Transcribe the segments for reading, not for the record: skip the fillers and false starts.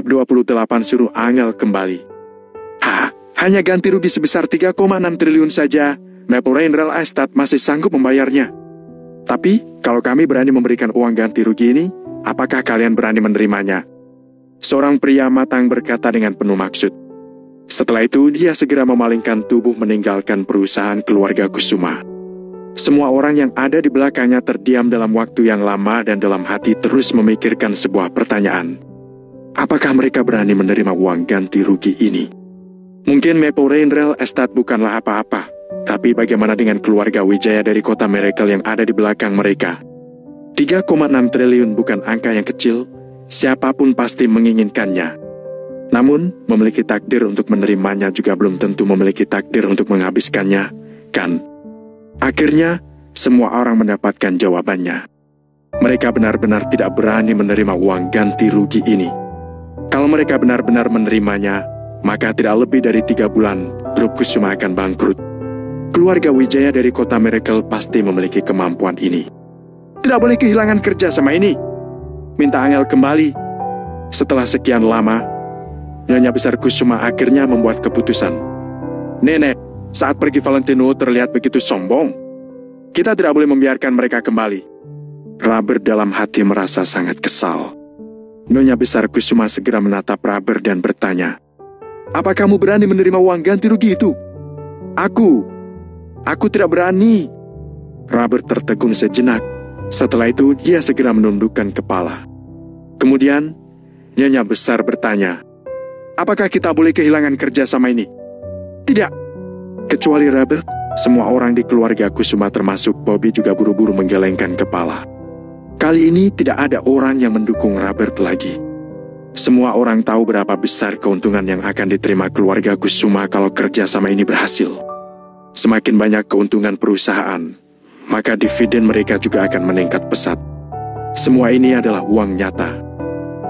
Bab 28 suruh Angel kembali. Hanya ganti rugi sebesar 3,6 triliun saja, Maple Rain Real Estate masih sanggup membayarnya. Tapi, kalau kami berani memberikan uang ganti rugi ini, apakah kalian berani menerimanya? Seorang pria matang berkata dengan penuh maksud. Setelah itu, dia segera memalingkan tubuh meninggalkan perusahaan keluarga Kusuma. Semua orang yang ada di belakangnya terdiam dalam waktu yang lama dan dalam hati terus memikirkan sebuah pertanyaan. Apakah mereka berani menerima uang ganti rugi ini? Mungkin Maple Rain Real Estate bukanlah apa-apa, tapi bagaimana dengan keluarga Wijaya dari kota Miracle yang ada di belakang mereka? 3,6 triliun bukan angka yang kecil, siapapun pasti menginginkannya. Namun, memiliki takdir untuk menerimanya juga belum tentu memiliki takdir untuk menghabiskannya, kan? Akhirnya, semua orang mendapatkan jawabannya. Mereka benar-benar tidak berani menerima uang ganti rugi ini. Kalau mereka benar-benar menerimanya, maka tidak lebih dari 3 bulan, grup Kusuma akan bangkrut. Keluarga Wijaya dari kota Miracle pasti memiliki kemampuan ini. Tidak boleh kehilangan kerja sama ini. Minta Angel kembali. Setelah sekian lama, Nyonya Besar Kusuma akhirnya membuat keputusan. Nenek, saat pergi Valentino terlihat begitu sombong. Kita tidak boleh membiarkan mereka kembali. Robert dalam hati merasa sangat kesal. Nyonya Besar Kusuma segera menatap Robert dan bertanya, apa kamu berani menerima uang ganti rugi itu? Aku tidak berani. Robert tertegun sejenak. Setelah itu, dia segera menundukkan kepala. Kemudian, Nyonya Besar bertanya, apakah kita boleh kehilangan kerja sama ini? Tidak. Kecuali Robert, semua orang di keluarga Kusuma termasuk Bobby juga buru-buru menggelengkan kepala. Kali ini tidak ada orang yang mendukung Robert lagi. Semua orang tahu berapa besar keuntungan yang akan diterima keluarga Kusuma kalau kerja sama ini berhasil. Semakin banyak keuntungan perusahaan, maka dividen mereka juga akan meningkat pesat. Semua ini adalah uang nyata.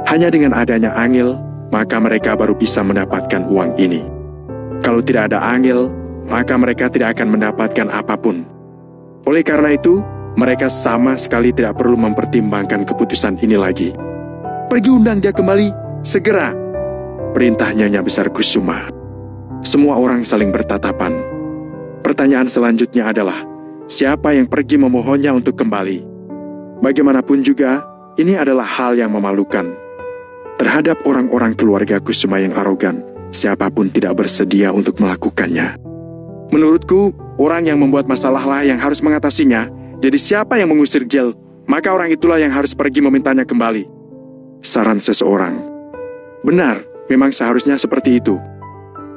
Hanya dengan adanya Angel, maka mereka baru bisa mendapatkan uang ini. Kalau tidak ada Angel, maka mereka tidak akan mendapatkan apapun. Oleh karena itu, mereka sama sekali tidak perlu mempertimbangkan keputusan ini lagi. Pergi undang dia kembali, segera. Perintah Nyonya Besar Kusuma. Semua orang saling bertatapan. Pertanyaan selanjutnya adalah, siapa yang pergi memohonnya untuk kembali? Bagaimanapun juga, ini adalah hal yang memalukan. Terhadap orang-orang keluarga Kusuma yang arogan, siapapun tidak bersedia untuk melakukannya. Menurutku, orang yang membuat masalah lah yang harus mengatasinya. Jadi siapa yang mengusir Gel, maka orang itulah yang harus pergi memintanya kembali. Saran seseorang. Benar, memang seharusnya seperti itu.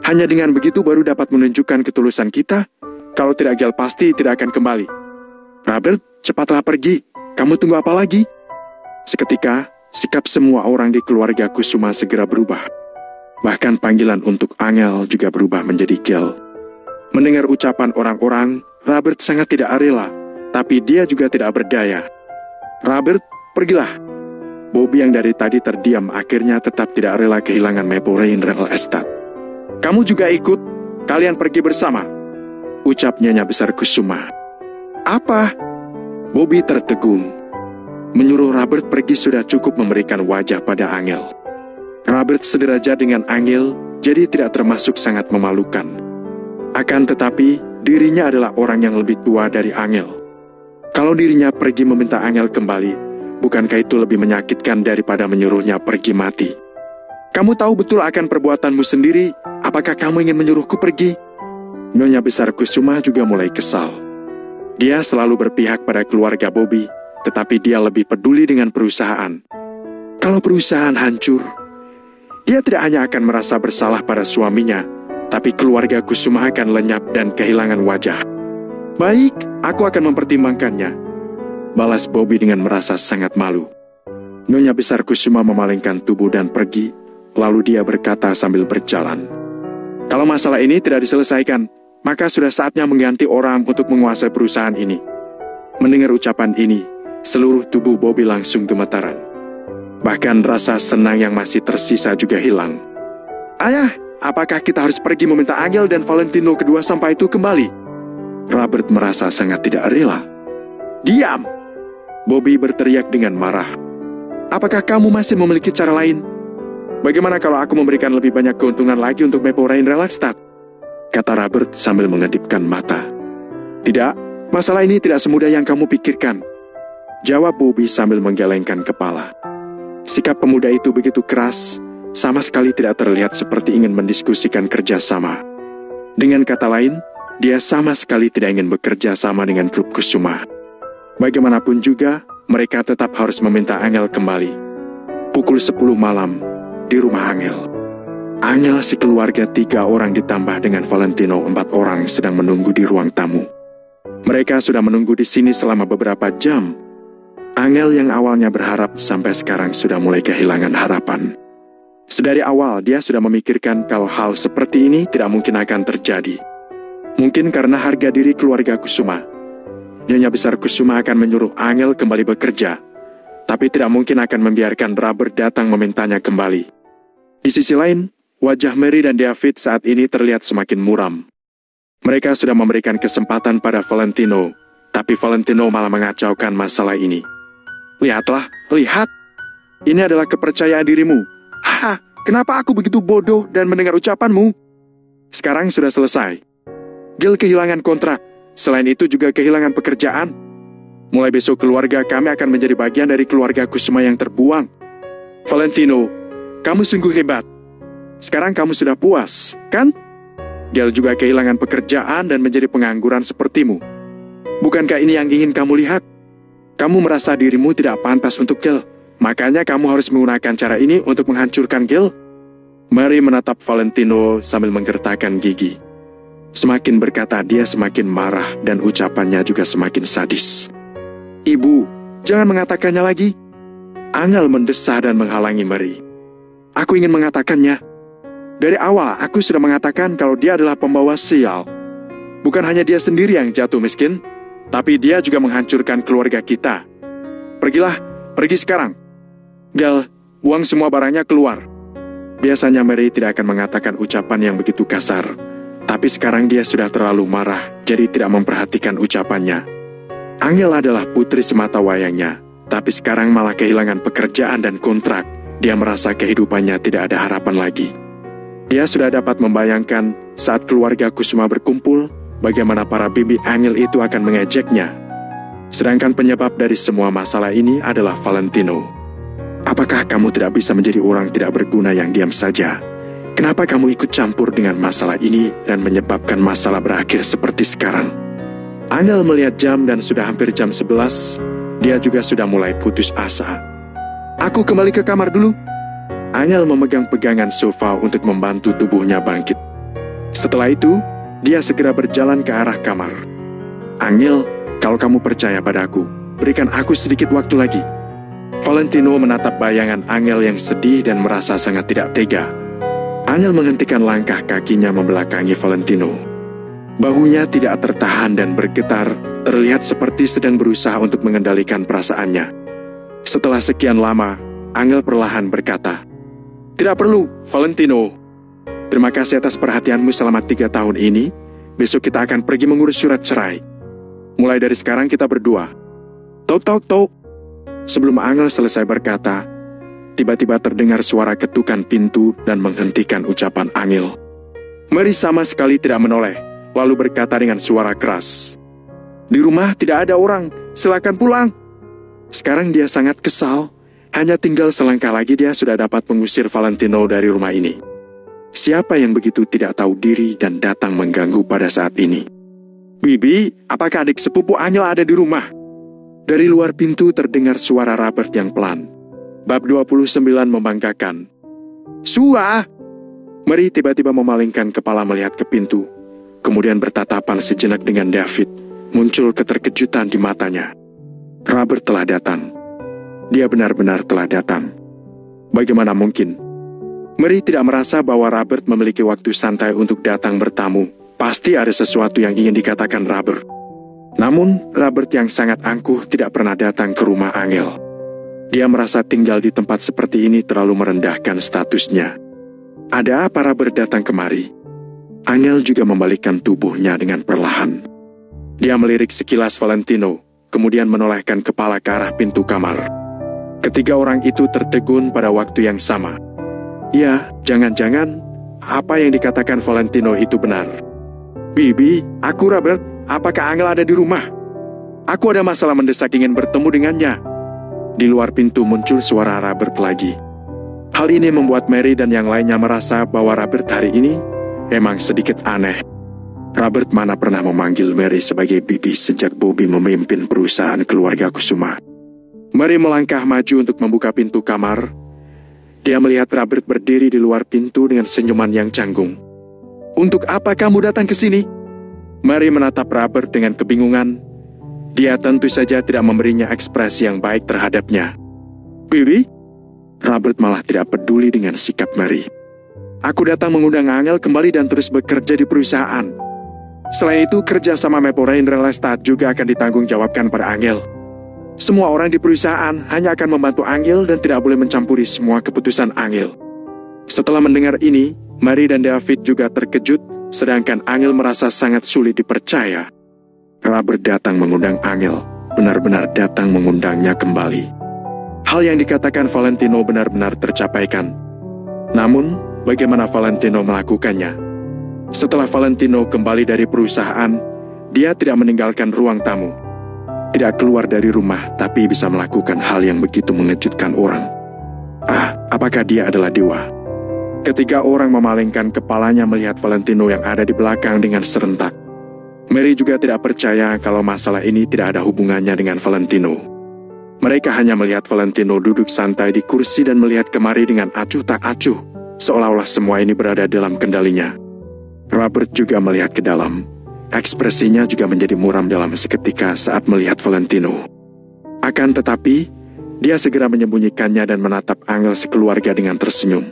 Hanya dengan begitu baru dapat menunjukkan ketulusan kita. Kalau tidak, Gel pasti tidak akan kembali. Robert, cepatlah pergi. Kamu tunggu apa lagi? Seketika, sikap semua orang di keluarga Kusuma segera berubah. Bahkan panggilan untuk Angel juga berubah menjadi Gel. Mendengar ucapan orang-orang, Robert sangat tidak rela, tapi dia juga tidak berdaya. Robert, pergilah. Bobby yang dari tadi terdiam akhirnya tetap tidak rela kehilangan Maple Rain Real Estate. Kamu juga ikut, kalian pergi bersama, ucap Nyonya Besar Kusuma. Apa? Bobby tertegun. Menyuruh Robert pergi sudah cukup memberikan wajah pada Angel. Robert sederajat dengan Angel, jadi tidak termasuk sangat memalukan. Akan tetapi, dirinya adalah orang yang lebih tua dari Angel. Kalau dirinya pergi meminta Angel kembali, bukankah itu lebih menyakitkan daripada menyuruhnya pergi mati? Kamu tahu betul akan perbuatanmu sendiri, apakah kamu ingin menyuruhku pergi? Nyonya Besar Kusuma juga mulai kesal. Dia selalu berpihak pada keluarga Bobby, tetapi dia lebih peduli dengan perusahaan. Kalau perusahaan hancur, dia tidak hanya akan merasa bersalah pada suaminya, tapi keluarga Kusuma akan lenyap dan kehilangan wajah. Baik, aku akan mempertimbangkannya, balas Bobby dengan merasa sangat malu. Nyonya Besar Kusuma memalingkan tubuh dan pergi, lalu dia berkata sambil berjalan. Kalau masalah ini tidak diselesaikan, maka sudah saatnya mengganti orang untuk menguasai perusahaan ini. Mendengar ucapan ini, seluruh tubuh Bobby langsung gemetaran. Bahkan rasa senang yang masih tersisa juga hilang. Ayah, apakah kita harus pergi meminta Angel dan Valentino kedua sampai itu kembali? Robert merasa sangat tidak rela. Diam! Bobby berteriak dengan marah. Apakah kamu masih memiliki cara lain? Bagaimana kalau aku memberikan lebih banyak keuntungan lagi untuk Maple Rain Relaxed? Kata Robert sambil mengedipkan mata. Tidak, masalah ini tidak semudah yang kamu pikirkan. Jawab Bobby sambil menggelengkan kepala. Sikap pemuda itu begitu keras, sama sekali tidak terlihat seperti ingin mendiskusikan kerjasama. Dengan kata lain, dia sama sekali tidak ingin bekerja sama dengan grup Kusuma. Bagaimanapun juga, mereka tetap harus meminta Angel kembali. Pukul 10 malam, di rumah Angel. Angel sekeluarga 3 orang ditambah dengan Valentino 4 orang sedang menunggu di ruang tamu. Mereka sudah menunggu di sini selama beberapa jam. Angel yang awalnya berharap sampai sekarang sudah mulai kehilangan harapan. Sedari awal dia sudah memikirkan kalau hal seperti ini tidak mungkin akan terjadi. Mungkin karena harga diri keluarga Kusuma. Nyonya besar Kusuma akan menyuruh Angel kembali bekerja, tapi tidak mungkin akan membiarkan Robert datang memintanya kembali. Di sisi lain, wajah Mary dan David saat ini terlihat semakin muram. Mereka sudah memberikan kesempatan pada Valentino, tapi Valentino malah mengacaukan masalah ini. Lihatlah, lihat. Ini adalah kepercayaan dirimu. Haha, kenapa aku begitu bodoh dan mendengar ucapanmu? Sekarang sudah selesai. Gil kehilangan kontrak, selain itu juga kehilangan pekerjaan. Mulai besok keluarga kami akan menjadi bagian dari keluarga Kusuma yang terbuang. Valentino, kamu sungguh hebat. Sekarang kamu sudah puas, kan? Gil juga kehilangan pekerjaan dan menjadi pengangguran sepertimu. Bukankah ini yang ingin kamu lihat? Kamu merasa dirimu tidak pantas untuk Gil. Makanya kamu harus menggunakan cara ini untuk menghancurkan Gil. Mary menatap Valentino sambil menggertakkan gigi. Semakin berkata dia semakin marah dan ucapannya juga semakin sadis. Ibu, jangan mengatakannya lagi. Angel mendesah dan menghalangi Mary. Aku ingin mengatakannya. Dari awal aku sudah mengatakan kalau dia adalah pembawa sial. Bukan hanya dia sendiri yang jatuh miskin, tapi dia juga menghancurkan keluarga kita. Pergilah, pergi sekarang. Gil, buang semua barangnya keluar. Biasanya Mary tidak akan mengatakan ucapan yang begitu kasar. Tapi sekarang dia sudah terlalu marah, jadi tidak memperhatikan ucapannya. Angel adalah putri semata wayangnya, tapi sekarang malah kehilangan pekerjaan dan kontrak. Dia merasa kehidupannya tidak ada harapan lagi. Dia sudah dapat membayangkan saat keluarga Kusuma berkumpul, bagaimana para bibi Angel itu akan mengejeknya. Sedangkan penyebab dari semua masalah ini adalah Valentino. Apakah kamu tidak bisa menjadi orang tidak berguna yang diam saja? Kenapa kamu ikut campur dengan masalah ini dan menyebabkan masalah berakhir seperti sekarang? Angel melihat jam dan sudah hampir jam 11. Dia juga sudah mulai putus asa. Aku kembali ke kamar dulu. Angel memegang pegangan sofa untuk membantu tubuhnya bangkit. Setelah itu, dia segera berjalan ke arah kamar. Angel, kalau kamu percaya padaku, berikan aku sedikit waktu lagi. Valentino menatap bayangan Angel yang sedih dan merasa sangat tidak tega. Angel menghentikan langkah kakinya membelakangi Valentino. Bahunya tidak tertahan dan bergetar, terlihat seperti sedang berusaha untuk mengendalikan perasaannya. Setelah sekian lama, Angel perlahan berkata, "Tidak perlu, Valentino. Terima kasih atas perhatianmu selama 3 tahun ini. Besok kita akan pergi mengurus surat cerai. Mulai dari sekarang kita berdua." Tok tok tok. Sebelum Angel selesai berkata, tiba-tiba terdengar suara ketukan pintu dan menghentikan ucapan Angel. Mary sama sekali tidak menoleh, lalu berkata dengan suara keras, "Di rumah tidak ada orang, silakan pulang." Sekarang dia sangat kesal, hanya tinggal selangkah lagi dia sudah dapat mengusir Valentino dari rumah ini. Siapa yang begitu tidak tahu diri dan datang mengganggu pada saat ini? "Bibi, apakah adik sepupu Angel ada di rumah?" Dari luar pintu terdengar suara Robert yang pelan. Bab 29 membanggakan. "Sua!" Mary tiba-tiba memalingkan kepala melihat ke pintu, kemudian bertatapan sejenak dengan David. Muncul keterkejutan di matanya. Robert telah datang. Dia benar-benar telah datang. Bagaimana mungkin? Mary tidak merasa bahwa Robert memiliki waktu santai untuk datang bertamu. Pasti ada sesuatu yang ingin dikatakan Robert. Namun, Robert yang sangat angkuh tidak pernah datang ke rumah Angel. Dia merasa tinggal di tempat seperti ini terlalu merendahkan statusnya. Ada apa Robert datang kemari? Angel juga membalikkan tubuhnya dengan perlahan. Dia melirik sekilas Valentino, kemudian menolehkan kepala ke arah pintu kamar. Ketiga orang itu tertegun pada waktu yang sama. Ya, jangan-jangan apa yang dikatakan Valentino itu benar. Bibi, aku Robert, apakah Angel ada di rumah? Aku ada masalah mendesak ingin bertemu dengannya. Di luar pintu muncul suara Robert lagi. Hal ini membuat Mary dan yang lainnya merasa bahwa Robert hari ini memang sedikit aneh. Robert mana pernah memanggil Mary sebagai bibi sejak Bobby memimpin perusahaan keluarga Kusuma. Mary melangkah maju untuk membuka pintu kamar. Dia melihat Robert berdiri di luar pintu dengan senyuman yang canggung. Untuk apa kamu datang ke sini? Mary menatap Robert dengan kebingungan. Dia tentu saja tidak memberinya ekspresi yang baik terhadapnya. Bibi? Robert malah tidak peduli dengan sikap Mary. Aku datang mengundang Angel kembali dan terus bekerja di perusahaan. Selain itu, kerja sama Maple Rain Real Estate juga akan ditanggung jawabkan pada Angel. Semua orang di perusahaan hanya akan membantu Angel dan tidak boleh mencampuri semua keputusan Angel. Setelah mendengar ini, Mary dan David juga terkejut, sedangkan Angel merasa sangat sulit dipercaya. Robert datang mengundang Angel, benar-benar datang mengundangnya kembali. Hal yang dikatakan Valentino benar-benar tercapaikan. Namun, bagaimana Valentino melakukannya? Setelah Valentino kembali dari perusahaan, dia tidak meninggalkan ruang tamu. Tidak keluar dari rumah, tapi bisa melakukan hal yang begitu mengejutkan orang. Apakah dia adalah dewa? Ketiga orang memalingkan kepalanya melihat Valentino yang ada di belakang dengan serentak. Mary juga tidak percaya kalau masalah ini tidak ada hubungannya dengan Valentino. Mereka hanya melihat Valentino duduk santai di kursi dan melihat kemari dengan acuh tak acuh, seolah-olah semua ini berada dalam kendalinya. Robert juga melihat ke dalam. Ekspresinya juga menjadi muram dalam seketika saat melihat Valentino. Akan tetapi, dia segera menyembunyikannya dan menatap Angel sekeluarga dengan tersenyum.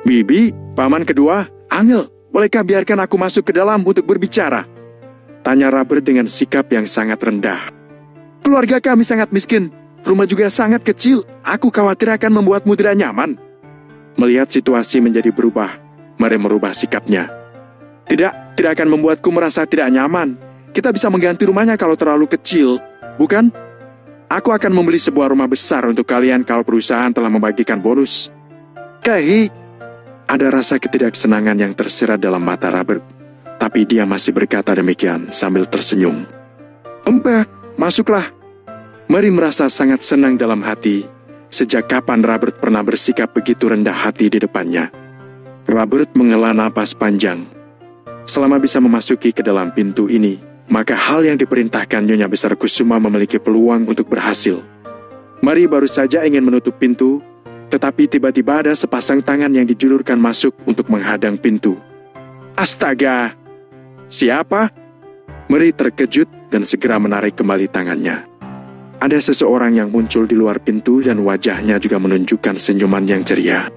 Bibi, paman kedua, Angel, bolehkah biarkan aku masuk ke dalam untuk berbicara? Tanya Robert dengan sikap yang sangat rendah. Keluarga kami sangat miskin, rumah juga sangat kecil, aku khawatir akan membuatmu tidak nyaman. Melihat situasi menjadi berubah, Mary merubah sikapnya. Tidak akan membuatku merasa tidak nyaman. Kita bisa mengganti rumahnya kalau terlalu kecil, bukan? Aku akan membeli sebuah rumah besar untuk kalian kalau perusahaan telah membagikan bonus. Ada rasa ketidaksenangan yang tersirat dalam mata Robert, tapi dia masih berkata demikian sambil tersenyum. Masuklah. Mary merasa sangat senang dalam hati. Sejak kapan Robert pernah bersikap begitu rendah hati di depannya? Robert menghela napas panjang. Selama bisa memasuki ke dalam pintu ini, maka hal yang diperintahkan Nyonya Besar Kusuma memiliki peluang untuk berhasil. Mary baru saja ingin menutup pintu, tetapi tiba-tiba ada sepasang tangan yang dijulurkan masuk untuk menghadang pintu. Astaga! Siapa? Mary terkejut dan segera menarik kembali tangannya. Ada seseorang yang muncul di luar pintu dan wajahnya juga menunjukkan senyuman yang ceria.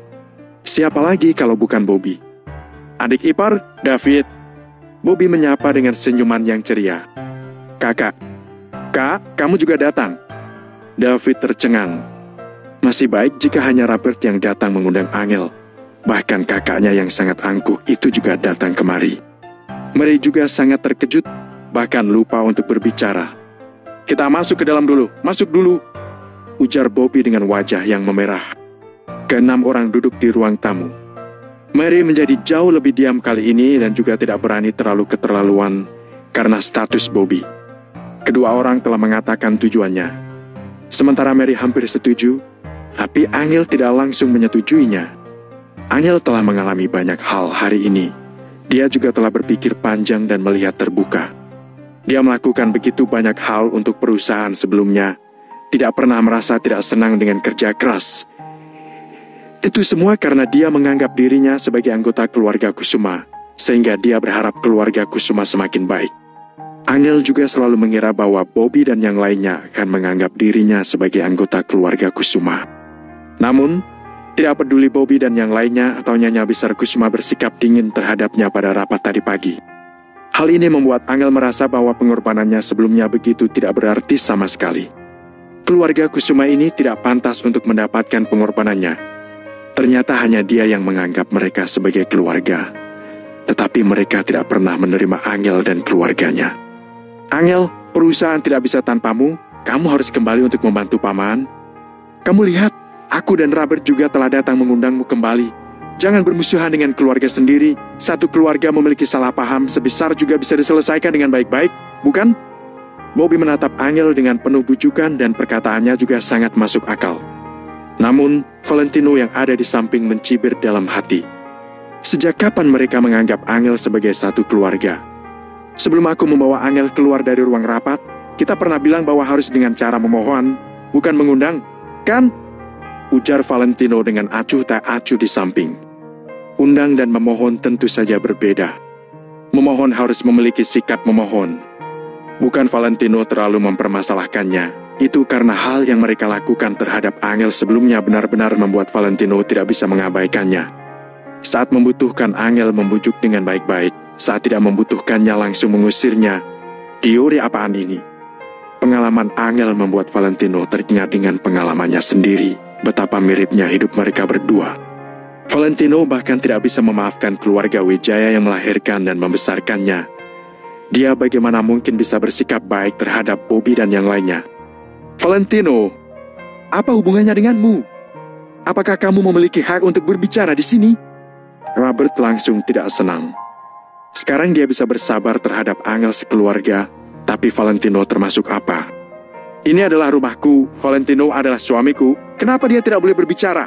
Siapa lagi kalau bukan Bobby? Adik ipar, David. Bobby menyapa dengan senyuman yang ceria. Kakak, kamu juga datang? David tercengang. Masih baik jika hanya Robert yang datang mengundang Angel. Bahkan kakaknya yang sangat angkuh itu juga datang kemari. Mary juga sangat terkejut, bahkan lupa untuk berbicara. Kita masuk ke dalam dulu, masuk dulu, ujar Bobby dengan wajah yang memerah. Keenam orang duduk di ruang tamu. Mary menjadi jauh lebih diam kali ini dan juga tidak berani terlalu keterlaluan karena status Bobby. Kedua orang telah mengatakan tujuannya. Sementara Mary hampir setuju, tapi Angel tidak langsung menyetujuinya. Angel telah mengalami banyak hal hari ini. Dia juga telah berpikir panjang dan melihat terbuka. Dia melakukan begitu banyak hal untuk perusahaan sebelumnya, tidak pernah merasa tidak senang dengan kerja keras. Itu semua karena dia menganggap dirinya sebagai anggota keluarga Kusuma, sehingga dia berharap keluarga Kusuma semakin baik. Angel juga selalu mengira bahwa Bobby dan yang lainnya akan menganggap dirinya sebagai anggota keluarga Kusuma. Namun, tidak peduli Bobby dan yang lainnya atau Nyonya Besar Kusuma bersikap dingin terhadapnya pada rapat tadi pagi. Hal ini membuat Angel merasa bahwa pengorbanannya sebelumnya begitu tidak berarti sama sekali. Keluarga Kusuma ini tidak pantas untuk mendapatkan pengorbanannya. Ternyata hanya dia yang menganggap mereka sebagai keluarga. Tetapi mereka tidak pernah menerima Angel dan keluarganya. Angel, perusahaan tidak bisa tanpamu. Kamu harus kembali untuk membantu paman. Kamu lihat, aku dan Robert juga telah datang mengundangmu kembali. Jangan bermusuhan dengan keluarga sendiri. Satu keluarga memiliki salah paham sebesar juga bisa diselesaikan dengan baik-baik, bukan? Bobby menatap Angel dengan penuh bujukan dan perkataannya juga sangat masuk akal. Namun, Valentino yang ada di samping mencibir dalam hati. Sejak kapan mereka menganggap Angel sebagai satu keluarga? Sebelum aku membawa Angel keluar dari ruang rapat, kita pernah bilang bahwa harus dengan cara memohon, bukan mengundang, kan? Ujar Valentino dengan acuh tak acuh di samping. Undang dan memohon tentu saja berbeda. Memohon harus memiliki sikap memohon. Bukan Valentino terlalu mempermasalahkannya. Itu karena hal yang mereka lakukan terhadap Angel sebelumnya benar-benar membuat Valentino tidak bisa mengabaikannya. Saat membutuhkan Angel membujuk dengan baik-baik, saat tidak membutuhkannya langsung mengusirnya. Teori apaan ini? Pengalaman Angel membuat Valentino teringat dengan pengalamannya sendiri, betapa miripnya hidup mereka berdua. Valentino bahkan tidak bisa memaafkan keluarga Wijaya yang melahirkan dan membesarkannya. Dia bagaimana mungkin bisa bersikap baik terhadap Bobby dan yang lainnya? Valentino, apa hubungannya denganmu? Apakah kamu memiliki hak untuk berbicara di sini? Robert langsung tidak senang. Sekarang dia bisa bersabar terhadap Angel sekeluarga, tapi Valentino termasuk apa? Ini adalah rumahku, Valentino adalah suamiku, kenapa dia tidak boleh berbicara?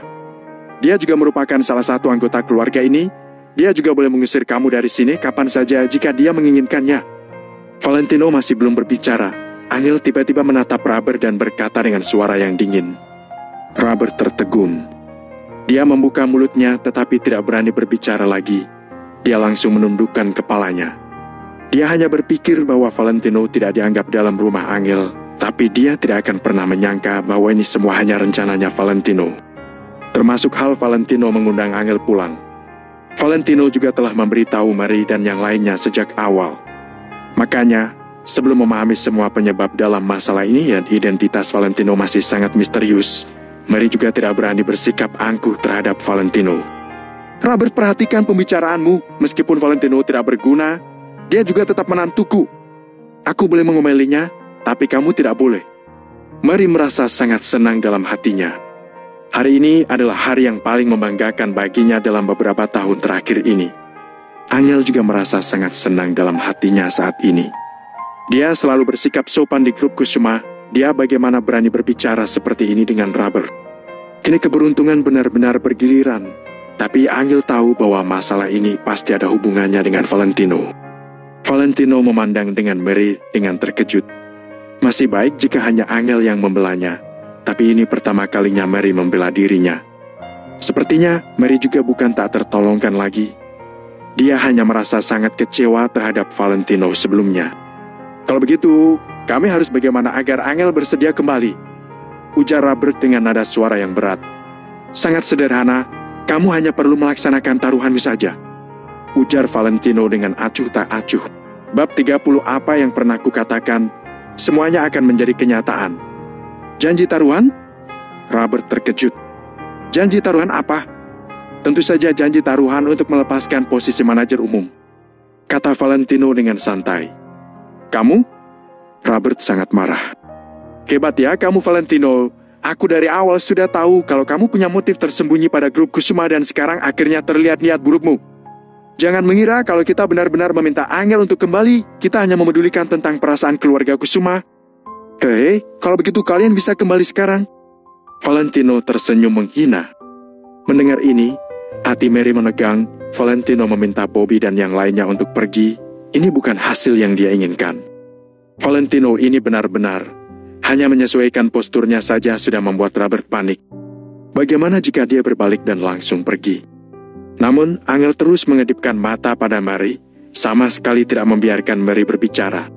Dia juga merupakan salah satu anggota keluarga ini, dia juga boleh mengusir kamu dari sini kapan saja jika dia menginginkannya. Valentino masih belum berbicara. Angel tiba-tiba menatap Robert dan berkata dengan suara yang dingin. Robert tertegun. Dia membuka mulutnya tetapi tidak berani berbicara lagi. Dia langsung menundukkan kepalanya. Dia hanya berpikir bahwa Valentino tidak dianggap dalam rumah Angel, tapi dia tidak akan pernah menyangka bahwa ini semua hanya rencananya Valentino. Termasuk hal Valentino mengundang Angel pulang. Valentino juga telah memberitahu Mary dan yang lainnya sejak awal. Makanya, sebelum memahami semua penyebab dalam masalah ini dan identitas Valentino masih sangat misterius, Mary juga tidak berani bersikap angkuh terhadap Valentino. Robert, perhatikan pembicaraanmu, meskipun Valentino tidak berguna, dia juga tetap menantuku. Aku boleh mengomelinya, tapi kamu tidak boleh. Mary merasa sangat senang dalam hatinya. Hari ini adalah hari yang paling membanggakan baginya dalam beberapa tahun terakhir ini. Angel juga merasa sangat senang dalam hatinya saat ini. Dia selalu bersikap sopan di grup Kusuma. Dia bagaimana berani berbicara seperti ini dengan Robert. Kini keberuntungan benar-benar bergiliran. Tapi Angel tahu bahwa masalah ini pasti ada hubungannya dengan Valentino. Valentino memandang dengan Mary dengan terkejut. Masih baik jika hanya Angel yang membelanya. Tapi ini pertama kalinya Mary membela dirinya. Sepertinya Mary juga bukan tak tertolongkan lagi. Dia hanya merasa sangat kecewa terhadap Valentino sebelumnya. Kalau begitu, kami harus bagaimana agar Angel bersedia kembali? Ujar Robert dengan nada suara yang berat. Sangat sederhana, kamu hanya perlu melaksanakan taruhanmu saja. Ujar Valentino dengan acuh tak acuh. Bab 30 apa yang pernah kukatakan, semuanya akan menjadi kenyataan. Janji taruhan? Robert terkejut. Janji taruhan apa? Tentu saja janji taruhan untuk melepaskan posisi manajer umum. Kata Valentino dengan santai. Kamu? Robert sangat marah. Hebat ya kamu Valentino. Aku dari awal sudah tahu kalau kamu punya motif tersembunyi pada grup Kusuma dan sekarang akhirnya terlihat niat burukmu. Jangan mengira kalau kita benar-benar meminta Angel untuk kembali, kita hanya memedulikan tentang perasaan keluarga Kusuma. Kalau begitu kalian bisa kembali sekarang. Valentino tersenyum menghina. Mendengar ini, hati Mary menegang. Valentino meminta Bobby dan yang lainnya untuk pergi. Ini bukan hasil yang dia inginkan. Valentino ini benar-benar hanya menyesuaikan posturnya saja sudah membuat Robert panik. Bagaimana jika dia berbalik dan langsung pergi? Namun, Angel terus mengedipkan mata pada Mary, sama sekali tidak membiarkan Mary berbicara.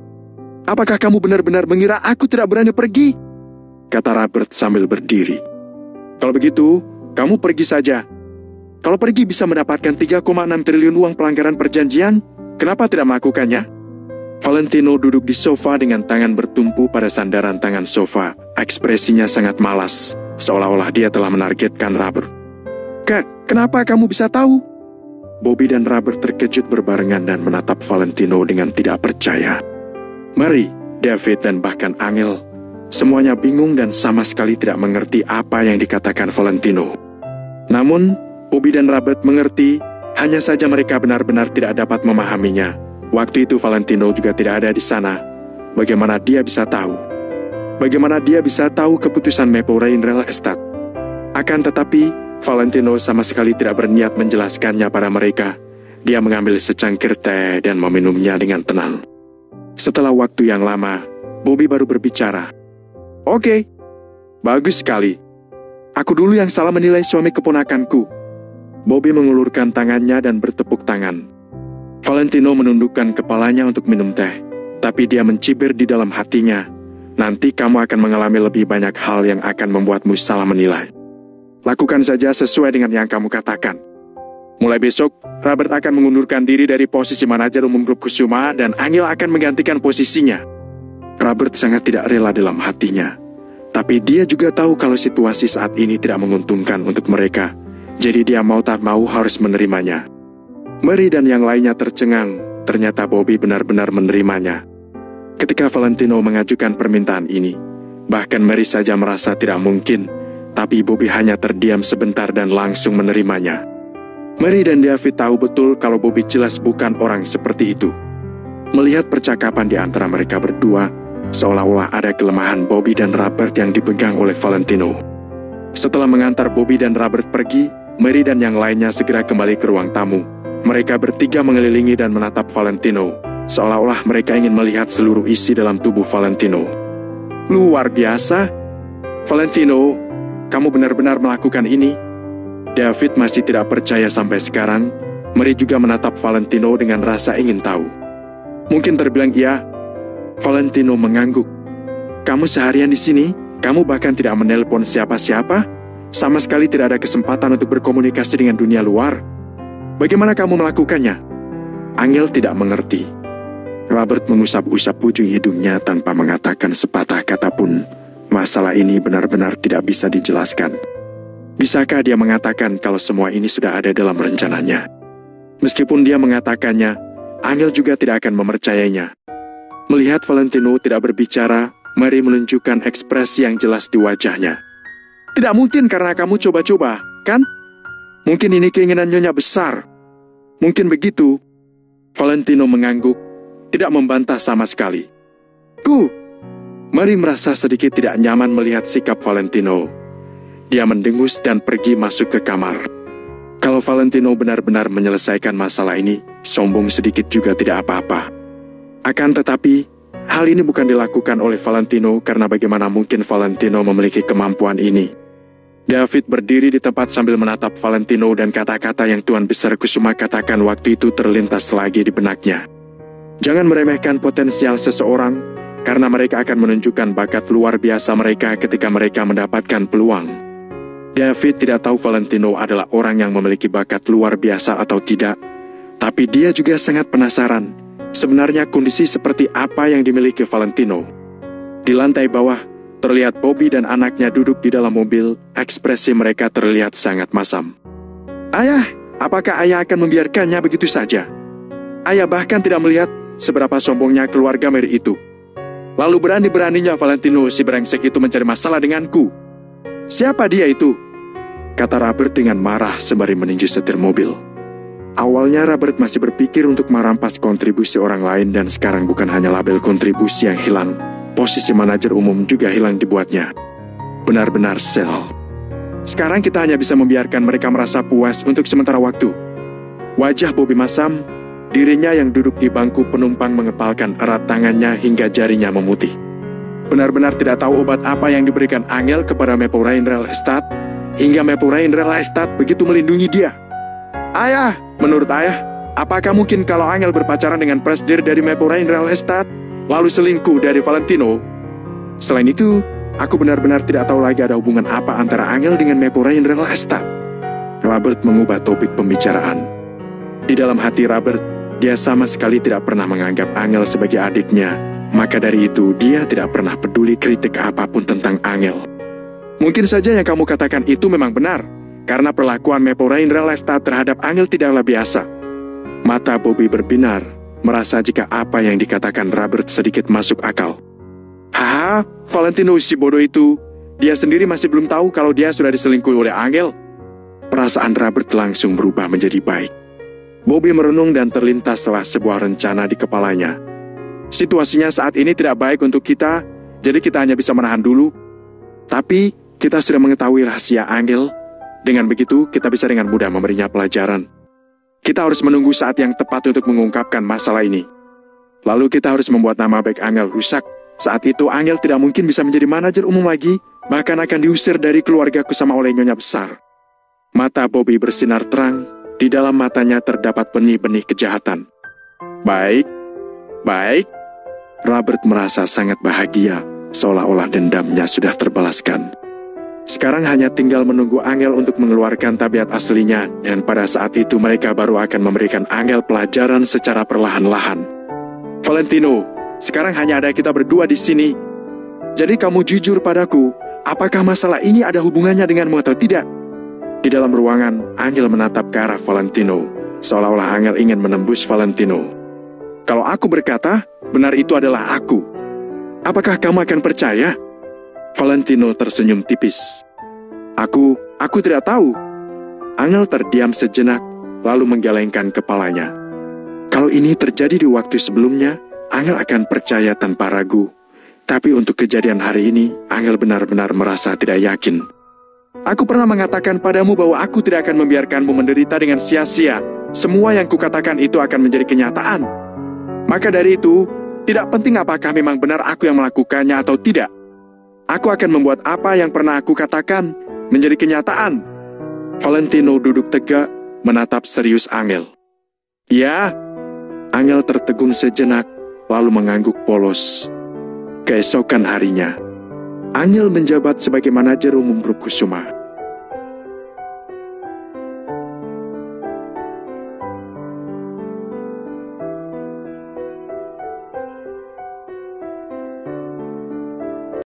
Apakah kamu benar-benar mengira aku tidak berani pergi? Kata Robert sambil berdiri. Kalau begitu, kamu pergi saja. Kalau pergi bisa mendapatkan 3,6 triliun uang pelanggaran perjanjian, kenapa tidak melakukannya? Valentino duduk di sofa dengan tangan bertumpu pada sandaran tangan sofa. Ekspresinya sangat malas, seolah-olah dia telah menargetkan Robert. Kenapa kamu bisa tahu? Bobby dan Robert terkejut berbarengan dan menatap Valentino dengan tidak percaya. Mary, David, dan bahkan Angel, semuanya bingung dan sama sekali tidak mengerti apa yang dikatakan Valentino. Namun, Bobby dan Robert mengerti, hanya saja mereka benar-benar tidak dapat memahaminya. Waktu itu Valentino juga tidak ada di sana. Bagaimana dia bisa tahu? Bagaimana dia bisa tahu keputusan Maple Rain Real Estate? Akan tetapi, Valentino sama sekali tidak berniat menjelaskannya pada mereka. Dia mengambil secangkir teh dan meminumnya dengan tenang. Setelah waktu yang lama, Bobby baru berbicara. Oke, bagus sekali. Aku dulu yang salah menilai suami keponakanku. Bobby mengulurkan tangannya dan bertepuk tangan. Valentino menundukkan kepalanya untuk minum teh, tapi dia mencibir di dalam hatinya. Nanti kamu akan mengalami lebih banyak hal yang akan membuatmu salah menilai. Lakukan saja sesuai dengan yang kamu katakan. Mulai besok, Robert akan mengundurkan diri dari posisi manajer umum grup Kusuma dan Angel akan menggantikan posisinya. Robert sangat tidak rela dalam hatinya. Tapi dia juga tahu kalau situasi saat ini tidak menguntungkan untuk mereka. Jadi dia mau tak mau harus menerimanya. Mary dan yang lainnya tercengang, ternyata Bobby benar-benar menerimanya. Ketika Valentino mengajukan permintaan ini, bahkan Mary saja merasa tidak mungkin, tapi Bobby hanya terdiam sebentar dan langsung menerimanya. Mary dan David tahu betul kalau Bobby jelas bukan orang seperti itu. Melihat percakapan di antara mereka berdua, seolah-olah ada kelemahan Bobby dan Robert yang dipegang oleh Valentino. Setelah mengantar Bobby dan Robert pergi, Mary dan yang lainnya segera kembali ke ruang tamu. Mereka bertiga mengelilingi dan menatap Valentino, seolah-olah mereka ingin melihat seluruh isi dalam tubuh Valentino. Luar biasa. Valentino, kamu benar-benar melakukan ini? David masih tidak percaya sampai sekarang. Mary juga menatap Valentino dengan rasa ingin tahu. Mungkin terbilang iya. Valentino mengangguk. Kamu seharian di sini? Kamu bahkan tidak menelpon siapa-siapa? Sama sekali tidak ada kesempatan untuk berkomunikasi dengan dunia luar. Bagaimana kamu melakukannya? Angel tidak mengerti. Robert mengusap-usap ujung hidungnya tanpa mengatakan sepatah kata pun. Masalah ini benar-benar tidak bisa dijelaskan. Bisakah dia mengatakan kalau semua ini sudah ada dalam rencananya? Meskipun dia mengatakannya, Angel juga tidak akan mempercayainya. Melihat Valentino tidak berbicara, Mary menunjukkan ekspresi yang jelas di wajahnya. Tidak mungkin karena kamu coba-coba, kan? Mungkin ini keinginan Nyonya besar. Mungkin begitu. Valentino mengangguk, tidak membantah sama sekali. Mary merasa sedikit tidak nyaman melihat sikap Valentino. Dia mendengus dan pergi masuk ke kamar. Kalau Valentino benar-benar menyelesaikan masalah ini, sombong sedikit juga tidak apa-apa. Akan tetapi, hal ini bukan dilakukan oleh Valentino karena bagaimana mungkin Valentino memiliki kemampuan ini. David berdiri di tempat sambil menatap Valentino dan kata-kata yang Tuan Besar Kusuma katakan waktu itu terlintas lagi di benaknya. Jangan meremehkan potensial seseorang, karena mereka akan menunjukkan bakat luar biasa mereka ketika mereka mendapatkan peluang. David tidak tahu Valentino adalah orang yang memiliki bakat luar biasa atau tidak, tapi dia juga sangat penasaran, sebenarnya kondisi seperti apa yang dimiliki Valentino. Di lantai bawah, terlihat Bobby dan anaknya duduk di dalam mobil, ekspresi mereka terlihat sangat masam. Ayah, apakah ayah akan membiarkannya begitu saja? Ayah bahkan tidak melihat seberapa sombongnya keluarga Mary itu. Lalu berani-beraninya Valentino si brengsek itu mencari masalah denganku. Siapa dia itu? Kata Robert dengan marah sembari meninju setir mobil. Awalnya Robert masih berpikir untuk merampas kontribusi orang lain dan sekarang bukan hanya label kontribusi yang hilang, posisi manajer umum juga hilang dibuatnya. Benar-benar sel. Sekarang kita hanya bisa membiarkan mereka merasa puas untuk sementara waktu. Wajah Bobby masam. Dirinya yang duduk di bangku penumpang mengepalkan erat tangannya hingga jarinya memutih. Benar-benar tidak tahu obat apa yang diberikan Angel kepada Maple Rain Real Estate, hingga Maple Rain Real Estate begitu melindungi dia. Ayah, menurut ayah, apakah mungkin kalau Angel berpacaran dengan presidir dari Maple Rain Real Estate, lalu selingkuh dari Valentino? Selain itu, aku benar-benar tidak tahu lagi ada hubungan apa antara Angel dengan Maple Rain Real Estate. Robert mengubah topik pembicaraan. Di dalam hati Robert, dia sama sekali tidak pernah menganggap Angel sebagai adiknya, maka dari itu dia tidak pernah peduli kritik apapun tentang Angel. Mungkin saja yang kamu katakan itu memang benar, karena perlakuan Maple Rain Real Estate terhadap Angel tidaklah biasa. Mata Bobby berbinar, merasa jika apa yang dikatakan Robert sedikit masuk akal. Haha, Valentino si bodoh itu, dia sendiri masih belum tahu kalau dia sudah diselingkuhi oleh Angel. perasaan Robert langsung berubah menjadi baik. Bobby merenung dan terlintaslah sebuah rencana di kepalanya. Situasinya saat ini tidak baik untuk kita, jadi kita hanya bisa menahan dulu. Tapi kita sudah mengetahui rahasia Angel. Dengan begitu, kita bisa dengan mudah memberinya pelajaran. Kita harus menunggu saat yang tepat untuk mengungkapkan masalah ini. Lalu kita harus membuat nama baik Angel rusak. Saat itu Angel tidak mungkin bisa menjadi manajer umum lagi, bahkan akan diusir dari keluargaku sama oleh Nyonya Besar. Mata Bobby bersinar terang, di dalam matanya terdapat benih-benih kejahatan. Baik. Robert merasa sangat bahagia, seolah-olah dendamnya sudah terbalaskan. Sekarang hanya tinggal menunggu Angel untuk mengeluarkan tabiat aslinya, dan pada saat itu mereka baru akan memberikan Angel pelajaran secara perlahan-lahan. Valentino, sekarang hanya ada kita berdua di sini. Jadi kamu jujur padaku, apakah masalah ini ada hubungannya denganmu atau tidak? Di dalam ruangan, Angel menatap ke arah Valentino, seolah-olah Angel ingin menembus Valentino. Kalau aku berkata, benar itu adalah aku. Apakah kamu akan percaya? Valentino tersenyum tipis. Aku tidak tahu. Angel terdiam sejenak, lalu menggelengkan kepalanya. Kalau ini terjadi di waktu sebelumnya, Angel akan percaya tanpa ragu. Tapi untuk kejadian hari ini, Angel benar-benar merasa tidak yakin. Aku pernah mengatakan padamu bahwa aku tidak akan membiarkanmu menderita dengan sia-sia. Semua yang kukatakan itu akan menjadi kenyataan. Maka dari itu, tidak penting apakah memang benar aku yang melakukannya atau tidak. Aku akan membuat apa yang pernah aku katakan menjadi kenyataan. Valentino duduk tegak, menatap serius Angel. Ya, Angel tertegun sejenak, lalu mengangguk polos. Keesokan harinya, Angel menjabat sebagai manajer umum Grup Kusuma.